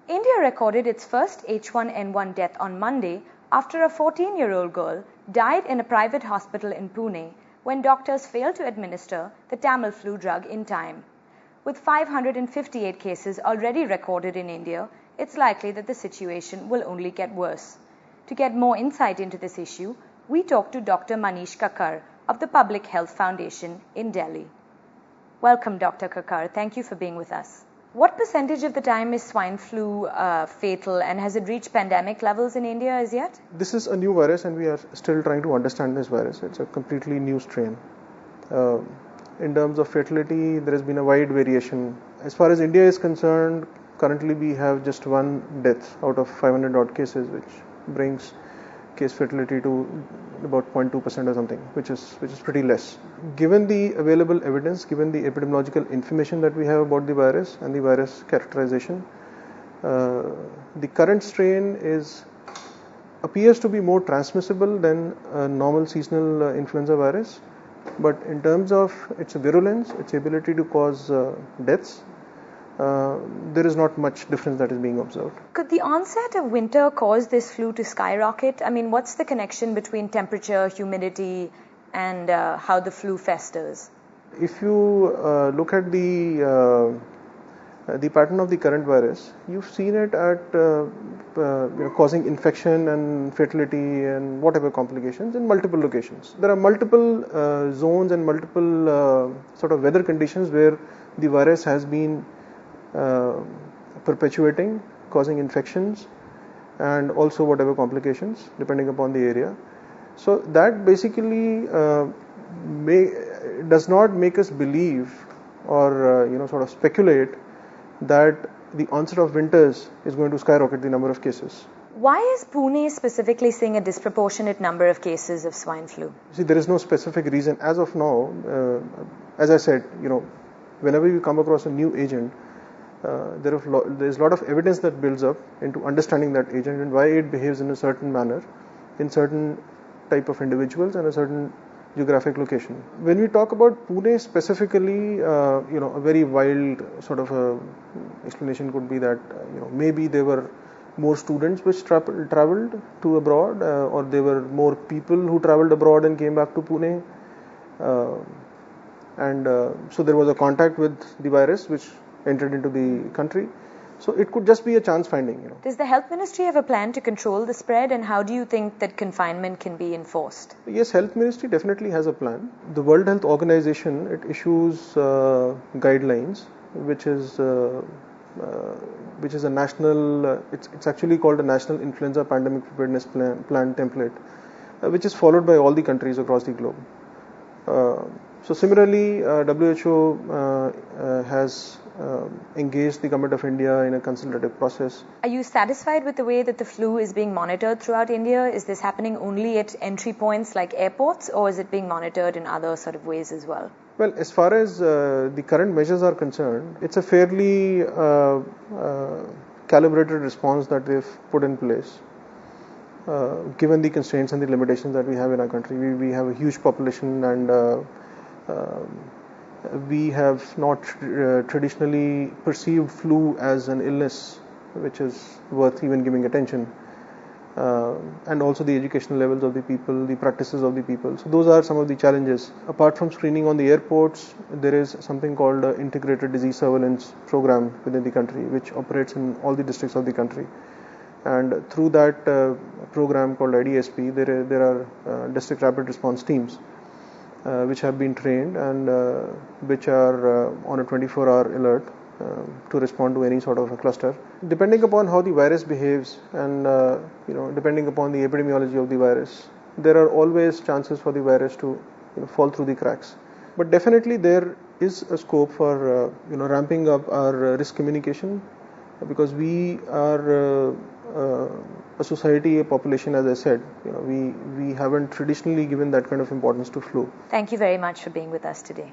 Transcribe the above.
India recorded its first H1N1 death on Monday after a 14-year-old girl died in a private hospital in Pune when doctors failed to administer the Tamil flu drug in time. With 558 cases already recorded in India, it's likely that the situation will only get worse. To get more insight into this issue, we talked to Dr. Manish Kakkar of the Public Health Foundation in Delhi. Welcome, Dr. Kakkar. Thank you for being with us. What percentage of the time is swine flu fatal, and has it reached pandemic levels in India as yet? This is a new virus and we are still trying to understand this virus. It's a completely new strain. In terms of fatality, there has been a wide variation. As far as India is concerned, currently we have just one death out of 500 odd cases, which brings case fatality to about 0.2% or something, which is pretty less. Given the available evidence, given the epidemiological information that we have about the virus and the virus characterization, the current strain appears to be more transmissible than a normal seasonal influenza virus. But in terms of its virulence, its ability to cause deaths, there is not much difference that is being observed. Could the onset of winter cause this flu to skyrocket? I mean, what's the connection between temperature, humidity, and how the flu festers? If you look at the pattern of the current virus, you've seen it at causing infection and fatality and whatever complications in multiple locations. There are multiple zones and multiple sort of weather conditions where the virus has been perpetuating, causing infections and also whatever complications depending upon the area. So that basically does not make us believe or sort of speculate that the onset of winters is going to skyrocket the number of cases. Why is Pune specifically seeing a disproportionate number of cases of swine flu? See, there is no specific reason as of now. As I said, whenever you come across a new agent, there is a lot of evidence that builds up into understanding that agent and why it behaves in a certain manner in certain type of individuals and a certain geographic location. When we talk about Pune specifically, a very wild sort of explanation could be that maybe there were more students which traveled to abroad, or there were more people who traveled abroad and came back to Pune, and so there was a contact with the virus which entered into the country. So it could just be a chance finding. Does the Health Ministry have a plan to control the spread, and how do you think that confinement can be enforced? Yes, Health Ministry definitely has a plan. The World Health Organization, it issues guidelines, which is a national. It's actually called a National Influenza Pandemic Preparedness Plan template, which is followed by all the countries across the globe. So similarly, WHO has engaged the Government of India in a consultative process. Are you satisfied with the way that the flu is being monitored throughout India? Is this happening only at entry points like airports, or is it being monitored in other sort of ways as well? Well, as far as the current measures are concerned, it's a fairly calibrated response that they've put in place. Given the constraints and the limitations that we have in our country, we have a huge population and we have not traditionally perceived flu as an illness which is worth even giving attention, and also the educational levels of the people, the practices of the people. So those are some of the challenges. Apart from screening on the airports, there is something called an integrated disease surveillance program within the country which operates in all the districts of the country. And through that program called IDSP, there are district rapid response teams which have been trained and which are on a 24-hour alert to respond to any sort of a cluster. Depending upon how the virus behaves and depending upon the epidemiology of the virus, there are always chances for the virus to fall through the cracks. But definitely there is a scope for ramping up our risk communication, because we are a society, a population, as I said, we haven't traditionally given that kind of importance to flu. Thank you very much for being with us today.